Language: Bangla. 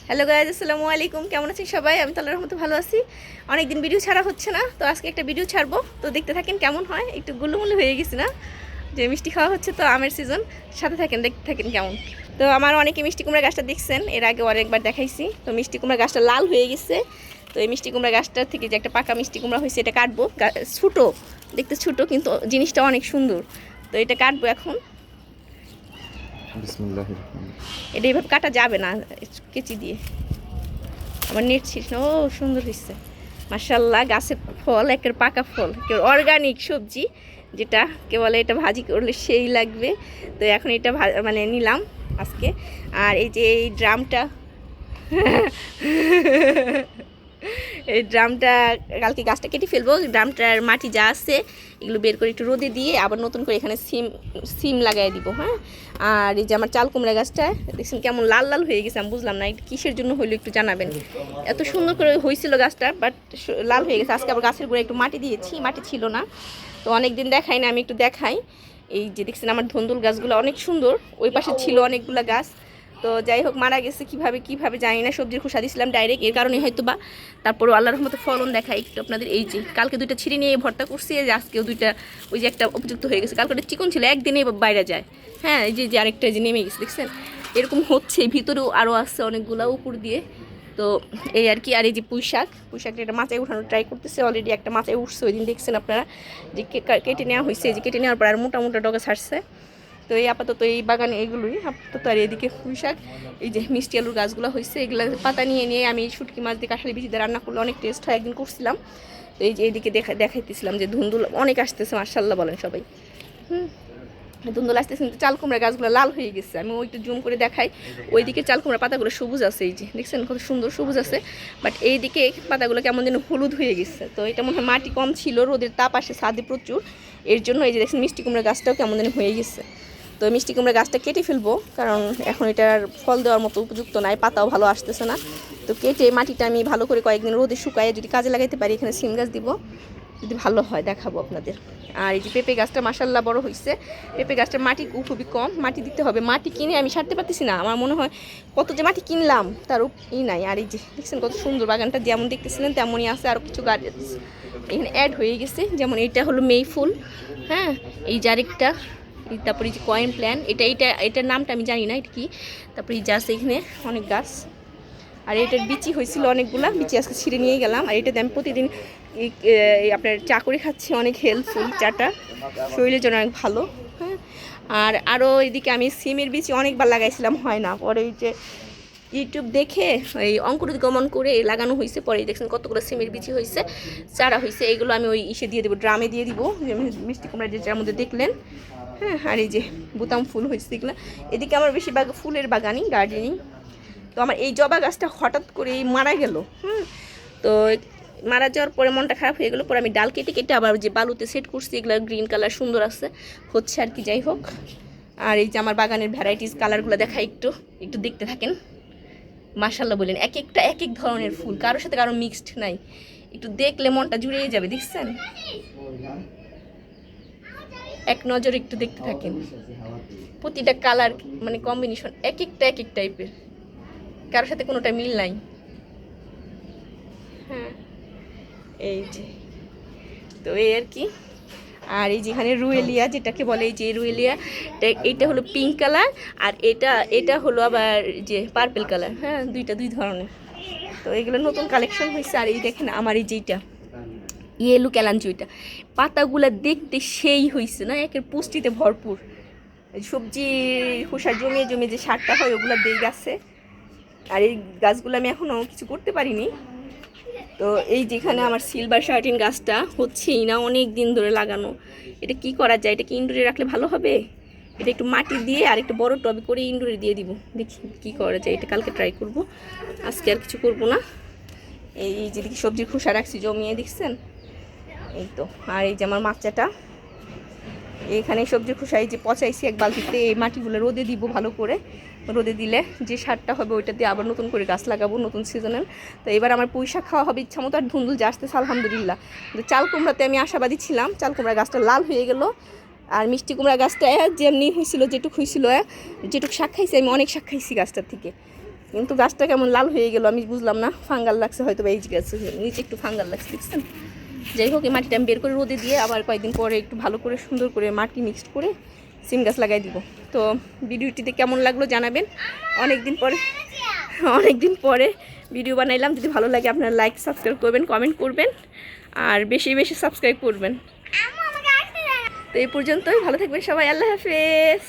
হ্যালো গাইজ, আসসালামু আলাইকুম। কেমন আছেন সবাই? আমি তো আল্লাহর রহমতে ভালো আছি। অনেকদিন ভিডিও ছাড়া হচ্ছে না, তো আজকে একটা ভিডিও ছাড়বো, তো দেখতে থাকেন কেমন হয়। একটু গুল্লুমুল্লু হয়ে গেছি না, যে মিষ্টি খাওয়া হচ্ছে তো আমের সিজন, সাথে থাকেন দেখতে থাকেন কেমন। তো আমার অনেকে মিষ্টি কুমড়া গাছটা দেখছেন, এর আগে অনেকবার দেখাইছি। তো মিষ্টি কুমড়া গাছটা লাল হয়ে গেছে। তো এই মিষ্টি কুমড়া গাছটার থেকে যে একটা পাকা মিষ্টি কুমড়া হয়েছে, এটা কাটবো। ছোটো দেখতে, ছোটো কিন্তু জিনিসটা অনেক সুন্দর। তো এটা কাটবো এখন। বিসমিল্লাহ। এটা এইভাবে কাটা যাবে না কেচি দিয়ে, আমার নেট ছিস না। ও সুন্দর হয়েছে মাশাল্লাহ। গাছের ফল, একের পাকা ফল, কেউ অর্গানিক সবজি, যেটা কে বলে এটা ভাজি করলে সেই লাগবে। তো এখন এটা মানে নিলাম আজকে। আর এই যে এই ড্রামটা এই ড্রামটা কালকে গাছটা কেটে ফেলবো। ড্রামটার মাটি যা আছে এগুলো বের করে একটু রোদে দিয়ে আবার নতুন করে এখানে সিম লাগাই দিব। হ্যাঁ, আর এই যে আমার চাল কুমড়া গাছটা দেখছেন কেমন লাল লাল হয়ে গেছে। আমি বুঝলাম না এটা কিসের জন্য হইলো, একটু জানাবেন। এত সুন্দর করে হয়েছিল গাছটা, বাট লাল হয়ে গেছে। আজকে আবার গাছের গোড়ায় একটু মাটি দিয়েছি, মাটি ছিল না তো অনেক দিন দেখাই না, আমি একটু দেখাই। এই যে দেখছেন আমার ধন্দুল গাছগুলো অনেক সুন্দর, ওই পাশে ছিল অনেকগুলো গাছ। তো যাই হোক, মারা গেছে কিভাবে জানি না। সবজির খোসা দিয়েছিলাম ডাইরেক্ট, এর কারণে হয়তো বা। তারপরও আল্লাহর রহমতে ফলন দেখাই একটু আপনাদের। এই যে কালকে দুইটা ছিঁড়ে নিয়ে ভর্তা করছি, যে আজকেও দুইটা, ওই যে একটা উপযুক্ত হয়ে গেছে। কালকে ওটা চিকন ছিল, একদিনে বাইরে যায়। হ্যাঁ, এই যে আরেকটা যে নেমে গেছে দেখছেন, এরকম হচ্ছে। ভিতরেও আরও আসছে অনেকগুলো উপর দিয়ে। তো এই আর কি। আর এই যে পুঁইশাকটা এটা মাচায় উঠানোর ট্রাই করতেছে। অলরেডি একটা মাচায় উঠছে, ওই দিন দেখছেন আপনারা, যে কেটে নেওয়া হয়েছে। যে কেটে নেওয়ার পর আর মোটা মোটা ডগা ছাড়ছে। তো এই আপাতত এই বাগানে এগুলোই আপাতত। আর এদিকে পুঁইশাক, এই যে মিষ্টি আলুর গাছগুলো হয়েছে, এগুলো পাতা নিয়ে আমি শুটকি মাছ দিয়ে কাঁঠালি বিচি দিয়ে রান্না করলে অনেক টেস্ট হয়, একদিন করছিলাম। তো এই যে এইদিকে দেখাইতেছিলাম যে ধুন্দুল অনেক আসতেছে, মার্শাল্লাহ বলেন সবাই। ধুন্দুল আসতেছে, কিন্তু চাল কুমড়া গাছগুলো লাল হয়ে গেছে। আমি ওইটা জুম করে দেখাই। ওইদিকে চাল কুমড়া পাতাগুলো সবুজ আছে, এই যে দেখছেন কত সুন্দর সবুজ আছে। বাট এইদিকে পাতাগুলো কেমন যেন হলুদ হয়ে গেছে। তো এটা মনে হয় মাটি কম ছিল, রোদের তাপ আসে ছাদে প্রচুর, এর জন্য এই যে দেখছেন মিষ্টি কুমড়া গাছটাও কেমন যেন হয়ে গেছে। তো মিষ্টি কুমড়া গাছটা কেটে ফেলবো, কারণ এখন এটার ফল দেওয়ার মতো উপযুক্ত নাই, পাতাও ভালো আসতেছে না। তো কেটে মাটিটা আমি ভালো করে কয়েকদিন রোদে শুকায় যদি কাজে লাগাইতে পারি, এখানে সিম গাছ দিব, যদি ভালো হয় দেখাবো আপনাদের। আর এই যে পেঁপে গাছটা মাশাল্লাহ বড় হয়েছে। পেঁপে গাছটার মাটি খুবই কম, মাটি দিতে হবে। মাটি কিনে আমি সারতে পারতেছি না, আমার মনে হয় কত যে মাটি কিনলাম তার নাই। আর এই যে দেখছেন কত সুন্দর বাগানটা, যেমন দেখতেছিলেন তেমনই আছে। আরও কিছু গাছ এখানে অ্যাড হয়ে গেছে, যেমন এটা হলো মেই ফুল। হ্যাঁ, এই জারেকটা, তারপরে যে কয়েন প্ল্যান, এটার নামটা আমি জানি না এটা কি। তারপরে এই যে আছে এখানে অনেক গাছ। আর এটার বিচি হয়েছিল অনেকগুলা, বিচি আজকে ছিঁড়ে নিয়ে গেলাম। আর এটাতে আমি প্রতিদিন আপনার চা করে খাচ্ছি, অনেক হেল্পফুল চাটা, শরীরের জন্য অনেক ভালো। হ্যাঁ, আর আরও এদিকে আমি সিমের বিচি অনেকবার লাগাইছিলাম, হয় না। পরে ওই যে ইউটিউব দেখে এই অঙ্কুরোদ্গমন করে লাগানো হয়েছে, পরে দেখছেন কতগুলো সিমের বিচি হয়েছে, চারা হয়েছে। এইগুলো আমি ওই ইসে দিয়ে দেবো, ড্রামে দিয়ে দিব, যে মিষ্টি কুমড়া যেটার মধ্যে দেখলেন। হ্যাঁ, আর এই যে বোতাম ফুল হয়েছে এগুলো। এদিকে আমার বেশিরভাগ ফুলের বাগানই, গার্ডেনিং। তো আমার এই জবা গাছটা হঠাৎ করে মারা গেল। তো মারা যাওয়ার পরে মনটা খারাপ হয়ে গেলো। পরে আমি ডাল কেটে কেটে আবার যে বালুতে সেট করছি, এগুলো গ্রিন কালার সুন্দর আছে হচ্ছে আর কি। যাই হোক, আর এই যে আমার বাগানের ভ্যারাইটিস কালারগুলো দেখা, একটু একটু দেখতে থাকেন। মাশাল্লাহ বলেন, এক একটা এক এক ধরনের ফুল, কারোর সাথে কারো মিক্সড নাই। একটু দেখলে মনটা জুড়িয়ে যাবে, দেখছেন। এক নজর একটু দেখতে থাকেন, প্রতিটা কালার মানে কম্বিনেশন এক এক টাইপের, কারোর সাথে কোনোটা মিল নাই। হ্যাঁ, এই যে, তো এই আর কি। আর এই যেখানে রুয়েলিয়া যেটাকে বলে, এই যে রুয়েলিয়া, এইটা হলো পিঙ্ক কালার, আর এটা হলো আবার যে পার্পল কালার। হ্যাঁ, দুই ধরনের। তো এগুলো নতুন কালেকশন হয়েছে। আর এই দেখেন আমার এই যেটা ইয়েলো ক্যালাঞ্চুইটা, পাতাগুলো দেখতে সেই হয়েছে না, একের পুষ্টিতে ভরপুর। সবজি খোসা জমিয়ে যে সারটা হয় ওগুলো দিয়ে গেছে। আর এই গাছগুলো আমি এখনও কিছু করতে পারিনি। তো এই যেখানে আমার সিলভার শার্টিন গাছটা হচ্ছেই না, অনেক দিন ধরে লাগানো। এটা কি করা যায়? এটা কি ইনডোরে রাখলে ভালো হবে? এটা একটু মাটি দিয়ে আর একটু বড় টবে করে ইনডোরে দিয়ে দিব, দেখি কি করা যায়। এটা কালকে ট্রাই করব, আজকে আর কিছু করব না। এই যেদিকে সবজির খোসা রাখছি জমিয়ে, দেখছেন এই তো। আর এই যে আমার মাচাটা, এখানে সবজির খোসা এই যে পচাইছি এক বালতিতে। এই মাটিগুলো রোদে দিব ভালো করে, রোদে দিলে যে সারটা হবে ওইটা দিয়ে আবার নতুন করে গাছ লাগাবো নতুন সিজনের। তো এবার আমার পুঁইশাক খাওয়া হবে ইচ্ছা মতো। আর ধুন্দুল যে আসতেছে আলহামদুলিল্লাহ। কিন্তু চাল কুমড়াতে আমি আশাবাদী ছিলাম, চাল কুমড়া গাছটা লাল হয়ে গেল। আর মিষ্টি কুমড়া গাছটা যেমনি হয়েছিল, যেটুক হয়েছিল, যেটুক শাক খাইছি আমি, অনেক শাক খাইছি গাছটার থেকে। কিন্তু গাছটা কেমন লাল হয়ে গেল আমি বুঝলাম না, ফাঙ্গাল লাগছে হয়তো বা এই গাছে নিচে একটু ফাঙ্গাল লাগছে, দেখছেন। যাই হোক এই মাটিটা আমি বের করে রোদে দিয়ে আবার কয়েকদিন পরে একটু ভালো করে সুন্দর করে মাটি মিক্সড করে সিম গাছ লাগাই দিব। তো ভিডিওটিতে কেমন লাগলো জানাবেন। অনেক দিন পরে ভিডিও বানাইলাম। যদি ভালো লাগে আপনারা লাইক সাবস্ক্রাইব করবেন, কমেন্ট করবেন আর বেশি বেশি সাবস্ক্রাইব করবেন। তো এই পর্যন্তই, ভালো থাকবেন সবাই, আল্লাহ হাফেজ।